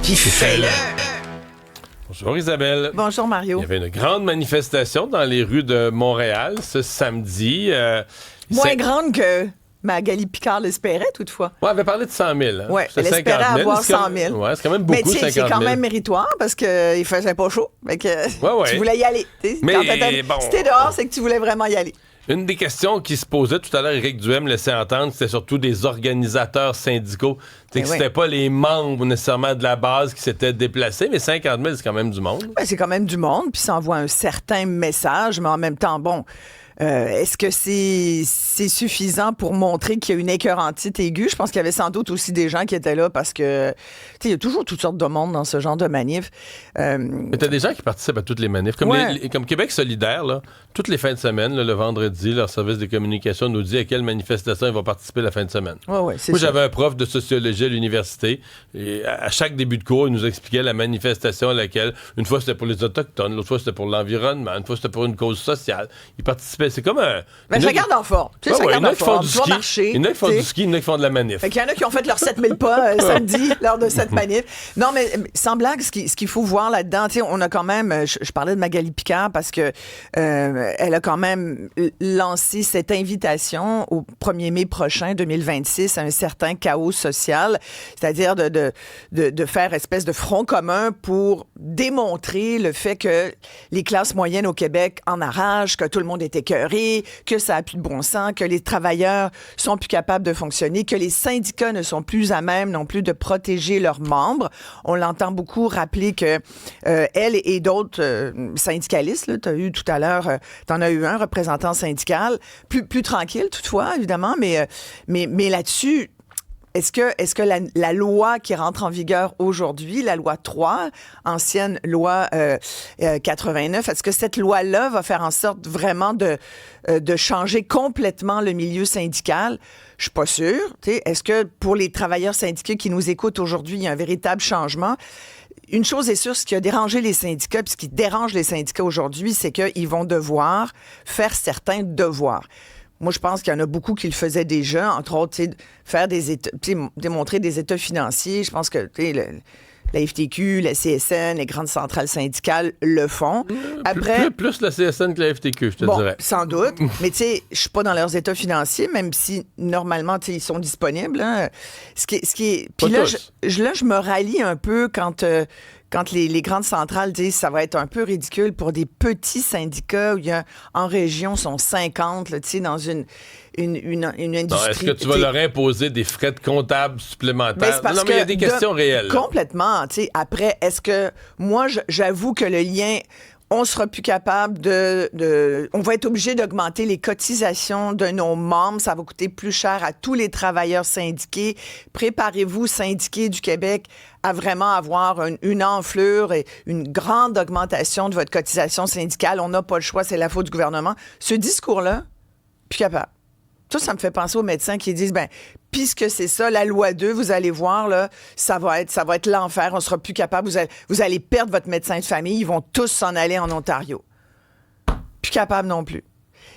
puis fais-le! Bonjour Isabelle. Bonjour Mario. Il y avait une grande manifestation dans les rues de Montréal ce samedi. Moins grande que Magali Picard l'espérait, toutefois. Oui, elle avait parlé de 100 000. Hein? Oui, elle espérait avoir 100 000. Oui, c'est quand même beaucoup, 50 000. Mais c'est quand même méritoire parce qu'il faisait pas chaud. Fait que tu voulais y aller. Mais si t'es dehors, c'est que tu voulais vraiment y aller. Une des questions qui se posait tout à l'heure, Éric Duhem laissait entendre, c'était surtout des organisateurs syndicaux. C'était pas les membres nécessairement de la base qui s'étaient déplacés, mais 50 000, c'est quand même du monde. Ben, c'est quand même du monde, puis ça envoie un certain message, mais en même temps, est-ce que c'est suffisant pour montrer qu'il y a une écœurantite aiguë? Je pense qu'il y avait sans doute aussi des gens qui étaient là parce que, il y a toujours toutes sortes de monde dans ce genre de manif. Mais t'as des gens qui participent à toutes les manifs. Comme Québec solidaire, là, toutes les fins de semaine, là, le vendredi, leur service de communication nous dit à quelle manifestation ils vont participer la fin de semaine. Moi, j'avais un prof de sociologie à l'université et à chaque début de cours, il nous expliquait la manifestation à laquelle, une fois c'était pour les Autochtones, l'autre fois c'était pour l'environnement, une fois c'était pour une cause sociale. Ils participaient. C'est comme un... Mais je regarde en forme. Il y en a qui font du ski, il y en a qui font du ski, il y en a qui font de la manif. Il y en a qui ont fait leurs 7000 pas samedi lors de cette manif. Non, mais sans blague, ce qu'il faut voir là-dedans, on a quand même... Je parlais de Magali Picard parce que elle a quand même lancé cette invitation au 1er mai prochain, 2026, à un certain chaos social, c'est-à-dire de faire espèce de front commun pour démontrer le fait que les classes moyennes au Québec en arrachent, que tout le monde est écœuré, que ça n'a plus de bon sens, que les travailleurs sont plus capables de fonctionner, que les syndicats ne sont plus à même non plus de protéger leurs membres. On l'entend beaucoup rappeler que elle et d'autres syndicalistes, tu as eu tout à l'heure, t'en as eu un représentant syndical, plus tranquille toutefois, évidemment, mais là-dessus, est-ce que la loi qui rentre en vigueur aujourd'hui, la loi 3, ancienne loi 89, est-ce que cette loi-là va faire en sorte vraiment de changer complètement le milieu syndical? Je suis pas sûre. Est-ce que pour les travailleurs syndiqués qui nous écoutent aujourd'hui, il y a un véritable changement? Une chose est sûre, ce qui a dérangé les syndicats, puis ce qui dérange les syndicats aujourd'hui, c'est qu'ils vont devoir faire certains devoirs. Moi, je pense qu'il y en a beaucoup qui le faisaient déjà, entre autres, faire démontrer des états financiers. Je pense que la FTQ, la CSN, les grandes centrales syndicales le font. Après, plus la CSN que la FTQ, je te dirais. Sans doute. Mais tu sais, je suis pas dans leurs états financiers, même si normalement, ils sont disponibles. Hein. Ce qui est. Puis là, je me rallie un peu quand les grandes centrales disent que ça va être un peu ridicule pour des petits syndicats où il y a, en région, sont 50, là, dans une industrie. Non, est-ce que tu vas leur imposer des frais de comptable supplémentaires? Mais il y a des questions réelles. Complètement. Après, est-ce que... Moi, j'avoue que le lien... On sera plus capable on va être obligé d'augmenter les cotisations de nos membres. Ça va coûter plus cher à tous les travailleurs syndiqués. Préparez-vous, syndiqués du Québec, à vraiment avoir une enflure et une grande augmentation de votre cotisation syndicale. On n'a pas le choix, c'est la faute du gouvernement. Ce discours-là, plus capable. Ça me fait penser aux médecins qui disent, puisque c'est ça, la loi 2, vous allez voir, là, ça va être l'enfer, on sera plus capable, vous allez perdre votre médecin de famille, ils vont tous s'en aller en Ontario. Plus capable non plus.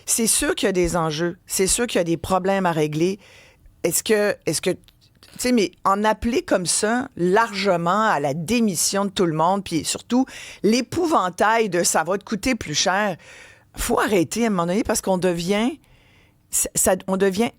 C'est sûr qu'il y a des enjeux, c'est sûr qu'il y a des problèmes à régler. Est-ce que tu sais, mais en appeler comme ça, largement, à la démission de tout le monde, puis surtout, l'épouvantail de ça va te coûter plus cher, faut arrêter à un moment donné parce qu'on devient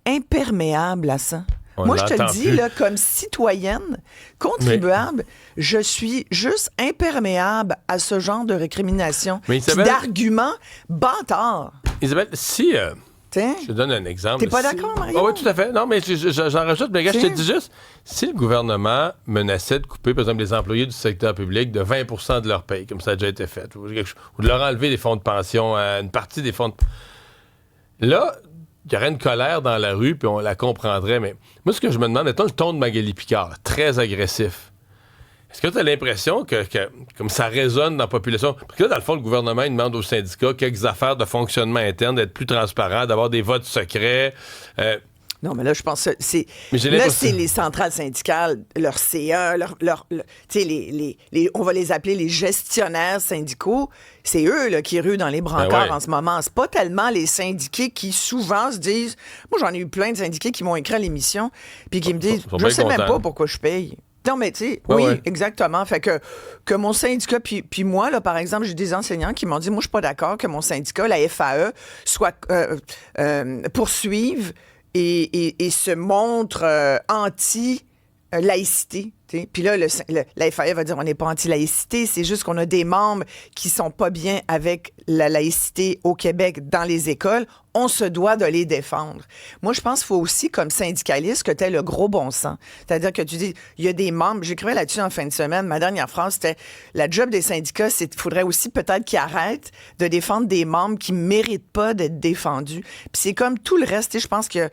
imperméable à ça. Moi, je te le dis, là, comme citoyenne, contribuable, je suis juste imperméable à ce genre de récrimination, d'arguments bâtards. Isabelle, si... je te donne un exemple. T'es pas d'accord, Mario? Oui, tout à fait. Non, mais j'en rajoute. Mais regarde, je te dis juste, si le gouvernement menaçait de couper, par exemple, les employés du secteur public de 20 % de leur paye, comme ça a déjà été fait, ou de leur enlever les fonds de pension, une partie des fonds de... Là, il y aurait une colère dans la rue, puis on la comprendrait, mais moi, ce que je me demande, mettons le ton de Magali Picard, très agressif. Est-ce que tu as l'impression que comme ça résonne dans la population? Parce que là, dans le fond, le gouvernement, il demande aux syndicats quelques affaires de fonctionnement interne, d'être plus transparent, d'avoir des votes secrets. Non, mais là, je pense que c'est les centrales syndicales, leur CA, on va les appeler les gestionnaires syndicaux. C'est eux là, qui ruent dans les brancards en ce moment. C'est pas tellement les syndiqués qui souvent se disent... Moi, j'en ai eu plein de syndiqués qui m'ont écrit à l'émission puis qui me disent « Je sais même pas pourquoi je paye. » Non, mais tu sais, Ouais, oui, ouais. exactement. Fait que mon syndicat, puis moi, là, par exemple, j'ai des enseignants qui m'ont dit, moi, je suis pas d'accord que mon syndicat, la FAE, soit poursuive et se montre anti-laïcité. Puis là, la FAE va dire on n'est pas anti-laïcité, c'est juste qu'on a des membres qui sont pas bien avec la laïcité au Québec dans les écoles. On se doit de les défendre. Moi, je pense qu'il faut aussi, comme syndicaliste, que tu aies le gros bon sens. C'est-à-dire que tu dis, il y a des membres, j'écrivais là-dessus en fin de semaine, ma dernière phrase, c'était, la job des syndicats, il faudrait aussi peut-être qu'ils arrêtent de défendre des membres qui ne méritent pas d'être défendus. Puis c'est comme tout le reste, je pense que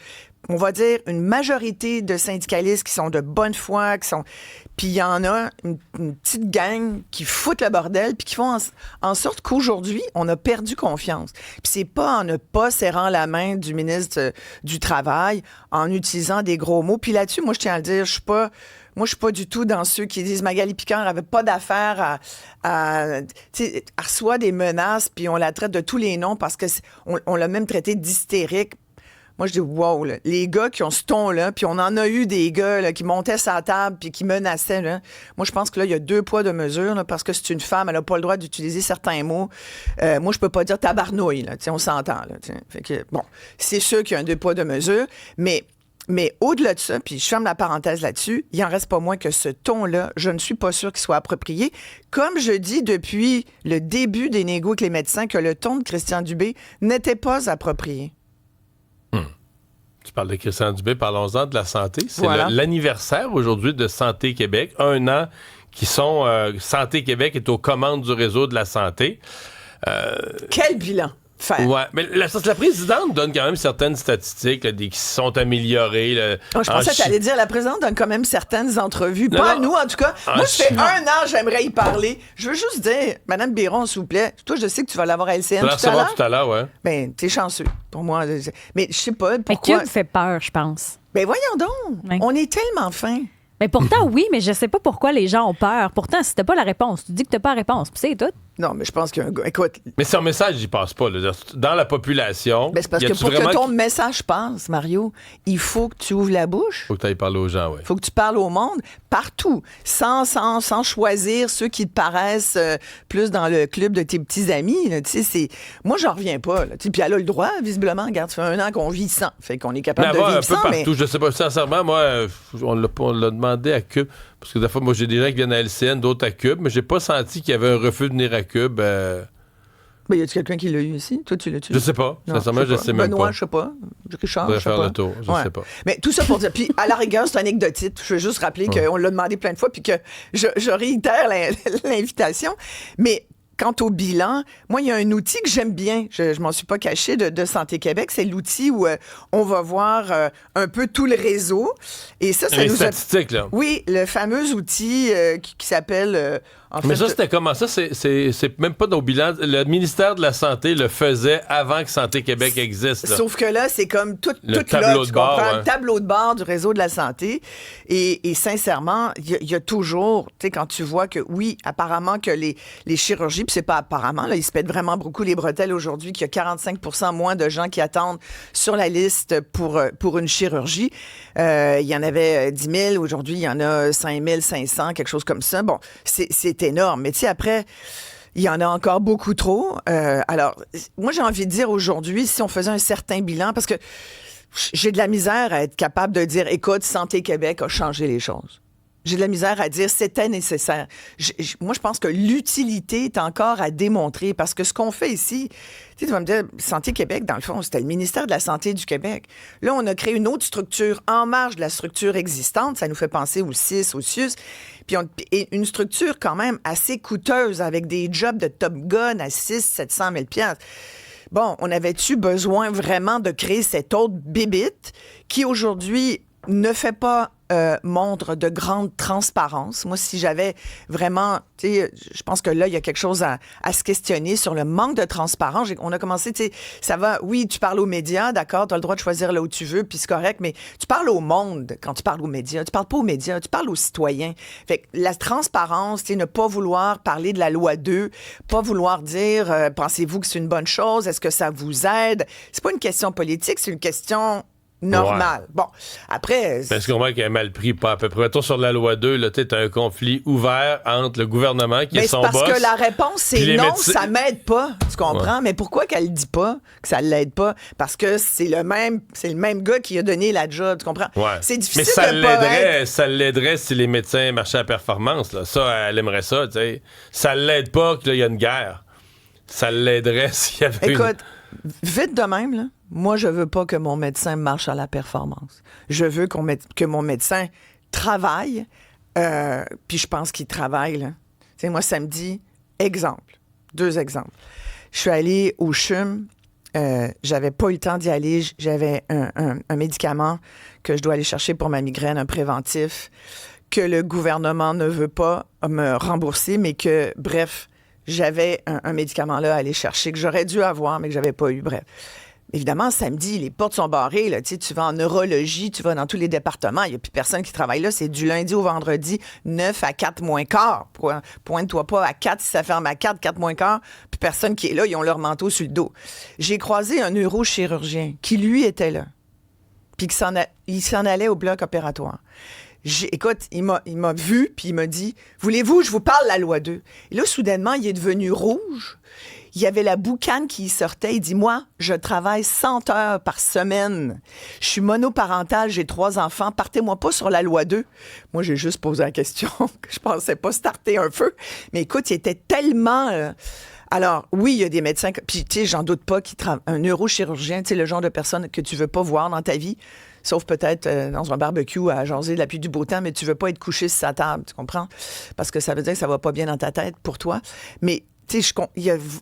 on va dire, une majorité de syndicalistes qui sont de bonne foi, puis il y en a une petite gang qui foutent le bordel, puis qui font en sorte qu'aujourd'hui, on a perdu confiance. Puis c'est pas en ne pas serrant la main du ministre du Travail, en utilisant des gros mots. Puis là-dessus, moi, je tiens à le dire, je suis pas du tout dans ceux qui disent Magali Picard n'avait pas d'affaire elle reçoit des menaces, puis on la traite de tous les noms parce on l'a même traité d'hystérique. Moi, je dis, wow, là, les gars qui ont ce ton-là, puis on en a eu des gars là, qui montaient sa table puis qui menaçaient. Là. Moi, je pense que là, il y a 2 poids, 2 mesures, là, parce que c'est une femme, elle n'a pas le droit d'utiliser certains mots. Moi, je peux pas dire tabarnouille, là, on s'entend. Là, fait que, bon, c'est sûr qu'il y a un 2 poids, 2 mesures, mais au-delà de ça, puis je ferme la parenthèse là-dessus, il en reste pas moins que ce ton-là, je ne suis pas sûre qu'il soit approprié. Comme je dis depuis le début des négos avec les médecins, que le ton de Christian Dubé n'était pas approprié. Tu parles de Christian Dubé, parlons-en de la santé. C'est voilà. L'anniversaire aujourd'hui de Santé Québec. 1 an qui sont... Santé Québec est aux commandes du réseau de la santé. Quel bilan faire? Ouais, mais la présidente donne quand même certaines statistiques là, qui se sont améliorées. Là, Je pensais que tu allais dire la présidente donne quand même certaines entrevues. Non, pas à non. nous, en tout cas. Moi, ça fait 1 an, j'aimerais y parler. Je veux juste dire, Mme Biron, s'il vous plaît, toi, je sais que tu vas l'avoir à LCN tu vas la tout à l'heure. recevoir tout à l'heure, ouais. Ben, t'es chanceux, pour moi. Mais je sais pas Mais pourquoi. Cube fait peur, je pense. Ben, voyons donc. Ouais. On est tellement fins. Mais pourtant, oui, mais je sais pas pourquoi les gens ont peur. Pourtant, si t'as pas la réponse, tu dis que t'as pas la réponse, puis c'est tout. Non, mais je pense qu'il y a un gars. Écoute, Mais son message, il passe pas. Là. Dans la population, ben, c'est parce y que a-tu pour que vraiment ton message passe, Mario, il faut que tu ouvres la bouche. Faut que tu ailles parler aux gens, oui. Il faut que tu parles au monde partout, sans choisir ceux qui te paraissent plus dans le club de tes petits amis. Là, moi, j'en reviens pas. Là, puis elle a le droit, visiblement. Regarde, ça fait 1 an qu'on vit sans. Fait qu'on est capable de Mais vivre un peu sans. partout. Je sais pas, sincèrement, moi, on l'a demandé à Cube. Parce que des fois, moi, j'ai des gens qui viennent à LCN, d'autres à Cube, mais j'ai pas senti qu'il y avait un refus de venir à Cube. Ben, y a-tu quelqu'un qui l'a eu ici? Toi, tu l'as-tu? Je sais pas. Non, Sincèrement, je sais même Benoît, pas. je sais pas. Richard, Je vais je sais faire pas. le tour. Je sais pas. Mais tout ça pour dire. Puis, à la rigueur, c'est anecdotique. Je veux juste rappeler qu'on l'a demandé plein de fois puis que je réitère l'invitation. Mais quant au bilan, moi, il y a un outil que j'aime bien. Je m'en suis pas caché de Santé Québec. C'est l'outil où on va voir un peu tout le réseau. Et ça Les nous statistiques, là. Oui, le fameux outil qui s'appelle... Mais ça, c'était comment? Ça, c'est même pas dans le bilan. Le ministère de la Santé le faisait avant que Santé Québec existe. Là. Sauf que là, c'est comme tout tableau là, de tu bord, comprends, ouais. le tableau de bord du réseau de la santé. Et sincèrement, il y a toujours, tu sais, quand tu vois que, oui, apparemment que les chirurgies, puis c'est pas apparemment, là, ils se pètent vraiment beaucoup les bretelles aujourd'hui, qu'il y a 45 % moins de gens qui attendent sur la liste pour une chirurgie. Il y en avait 10 000, aujourd'hui, il y en a 5 500, quelque chose comme ça. Bon, c'est énorme. Mais tu sais, après... Il y en a encore beaucoup trop. Alors, moi, j'ai envie de dire aujourd'hui, si on faisait un certain bilan, parce que j'ai de la misère à être capable de dire, écoute, Santé Québec a changé les choses. J'ai de la misère à dire c'était nécessaire. Moi, je pense que l'utilité est encore à démontrer parce que ce qu'on fait ici, tu vas me dire, Santé Québec, dans le fond, c'était le ministère de la Santé du Québec. Là, on a créé une autre structure en marge de la structure existante. Ça nous fait penser au CIS, au CIUS. Puis et une structure quand même assez coûteuse avec des jobs de Top Gun à 600 000 $700 000. Bon, on avait-tu besoin vraiment de créer cette autre bébite qui aujourd'hui ne fait pas montre de grande transparence. Moi, si j'avais vraiment, tu sais, je pense que là, il y a quelque chose à se questionner sur le manque de transparence. On a commencé, tu sais, ça va, oui, tu parles aux médias, d'accord, tu as le droit de choisir là où tu veux, puis c'est correct, mais tu parles au monde quand tu parles aux médias. Tu parles pas aux médias, tu parles aux citoyens. Fait que la transparence, tu sais, ne pas vouloir parler de la loi 2, pas vouloir dire, pensez-vous que c'est une bonne chose, est-ce que ça vous aide? C'est pas une question politique, c'est une question normal. Bon, après... Parce qu'on voit qu'il est mal pris, pas à peu près. Mettons sur la loi 2, là, tu as un conflit ouvert entre le gouvernement, qui est son boss... Mais c'est parce que la réponse, c'est non, ça m'aide pas. Tu comprends? Ouais. Mais pourquoi qu'elle dit pas que ça l'aide pas? Parce que c'est le même gars qui a donné la job, tu comprends? Ouais. C'est difficile ça l'aiderait si les médecins marchaient à performance, là. Ça, elle aimerait ça, tu sais. Ça l'aide pas qu'il y a une guerre. Ça l'aiderait s'il y avait Écoute, vite de même, là. Moi, je veux pas que mon médecin marche à la performance. Je veux que mon médecin travaille, puis je pense qu'il travaille, là. Tu sais, moi, samedi, deux exemples. Je suis allée au CHUM, j'avais pas eu le temps d'y aller, j'avais un médicament que je dois aller chercher pour ma migraine, un préventif, que le gouvernement ne veut pas me rembourser, mais que, bref, j'avais un médicament là à aller chercher, que j'aurais dû avoir, mais que j'avais pas eu, bref. Évidemment, samedi, les portes sont barrées. Là. Tu vas en neurologie, tu vas dans tous les départements. Il n'y a plus personne qui travaille là. C'est du lundi au vendredi, 9 à 4 moins quart. Pointe-toi pas à 4 si ça ferme à 4, 4 moins quart. Puis personne qui est là, ils ont leur manteau sur le dos. J'ai croisé un neurochirurgien qui, lui, était là. Puis il s'en allait au bloc opératoire. Écoute, il m'a vu, puis il m'a dit « Voulez-vous, je vous parle de la loi 2 ». Et là, soudainement, il est devenu rouge. Il y avait la boucane qui sortait. Il dit « Moi, je travaille 100 heures par semaine. Je suis monoparental, j'ai 3 enfants. Partez-moi pas sur la loi 2 ». Moi, j'ai juste posé la question. Je pensais pas starter un feu. Mais écoute, il était tellement... Alors, oui, il y a des médecins... Puis, tu sais, j'en doute pas un neurochirurgien, tu sais, le genre de personne que tu veux pas voir dans ta vie, sauf peut-être dans un barbecue à jaser de la pluie du beau temps, mais tu veux pas être couché sur sa table, tu comprends? Parce que ça veut dire que ça va pas bien dans ta tête pour toi. Mais... Tu sais,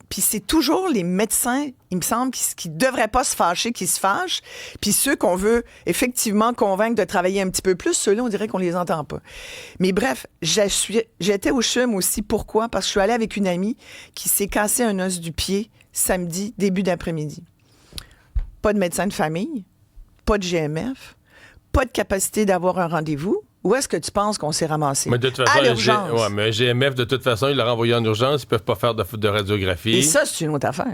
puis c'est toujours les médecins, il me semble, qui devraient pas se fâcher, qui se fâchent. Puis ceux qu'on veut effectivement convaincre de travailler un petit peu plus, ceux-là, on dirait qu'on les entend pas. Mais bref, j'étais au CHUM aussi. Pourquoi? Parce que je suis allée avec une amie qui s'est cassé un os du pied samedi, début d'après-midi. Pas de médecin de famille, pas de GMF, pas de capacité d'avoir un rendez-vous. Où est-ce que tu penses qu'on s'est ramassé? Mais de toute façon, à l'urgence. Mais GMF, de toute façon, il l'a renvoyé en urgence. Ils peuvent pas faire de radiographie. Et ça, c'est une autre affaire.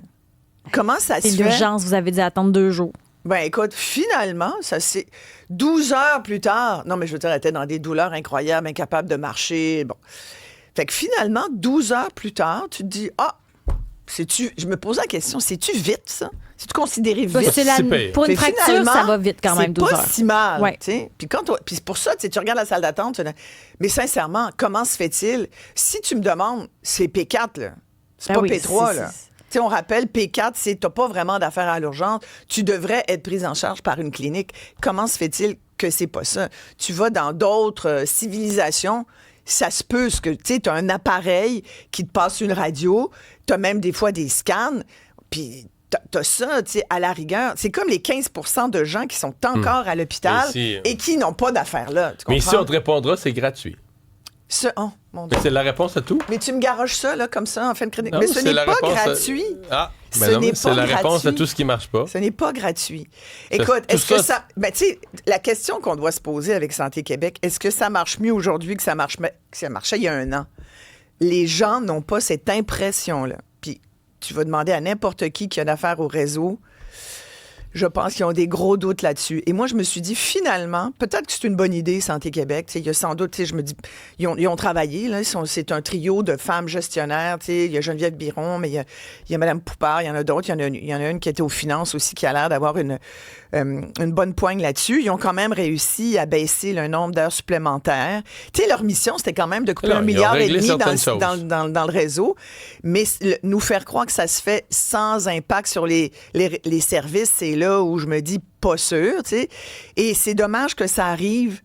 Comment ça se fait? C'est l'urgence, vous avez dit attendre 2 jours. Ben écoute, finalement, ça c'est 12 heures plus tard. Non, mais je veux dire, elle était dans des douleurs incroyables, incapable de marcher. Bon. Fait que finalement, 12 heures plus tard, tu te dis, je me pose la question, c'est-tu vite, ça? C'est-tu considéré vite? Pour une fracture, ça va vite quand même, 12 heures. C'est pas si mal, ouais. tu sais. Puis pour ça, tu regardes la salle d'attente, mais sincèrement, comment se fait-il? Si tu me demandes, c'est P4, là. C'est pas P3, là. Tu sais, on rappelle, P4, t'as pas vraiment d'affaires à l'urgence. Tu devrais être prise en charge par une clinique. Comment se fait-il que c'est pas ça? Tu vas dans d'autres civilisations, ça se peut, tu sais, t'as un appareil qui te passe une radio, t'as même des fois des scans, puis t'as ça, tu sais, à la rigueur. C'est comme les 15% de gens qui sont encore à l'hôpital et qui n'ont pas d'affaires là. Tu comprends? Mais ici, on te répondra, c'est gratuit. Oh, mon Dieu. C'est la réponse à tout. Mais tu me garoches ça, là, comme ça, en fin de crédit. Non, mais ce n'est pas gratuit. C'est la réponse à tout ce qui marche pas. Ce n'est pas gratuit. Écoute, est-ce que ça... Ben, tu sais, la question qu'on doit se poser avec Santé Québec, est-ce que ça marche mieux aujourd'hui que ça marchait il y a 1 an? Les gens n'ont pas cette impression-là. Puis tu vas demander à n'importe qui a d'affaires au réseau, je pense qu'ils ont des gros doutes là-dessus. Et moi, je me suis dit, finalement, peut-être que c'est une bonne idée, Santé Québec. Il y a sans doute, je me dis, ils ont travaillé. Là, c'est un trio de femmes gestionnaires. Il y a Geneviève Biron, mais il y a Mme Poupard, il y en a d'autres. Il y en a une qui était aux finances aussi, qui a l'air d'avoir une bonne poigne là-dessus. Ils ont quand même réussi à baisser le nombre d'heures supplémentaires. Tu sais, leur mission, c'était quand même de couper 1,5 milliard dans le réseau. Mais nous faire croire que ça se fait sans impact sur les services, c'est là où je me dis pas sûr, tu sais. Et c'est dommage que ça arrive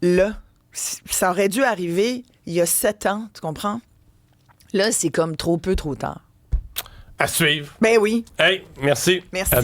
là. Ça aurait dû arriver il y a 7 ans, tu comprends? Là, c'est comme trop peu, trop tard. À suivre. Ben oui. Hey, merci. Merci.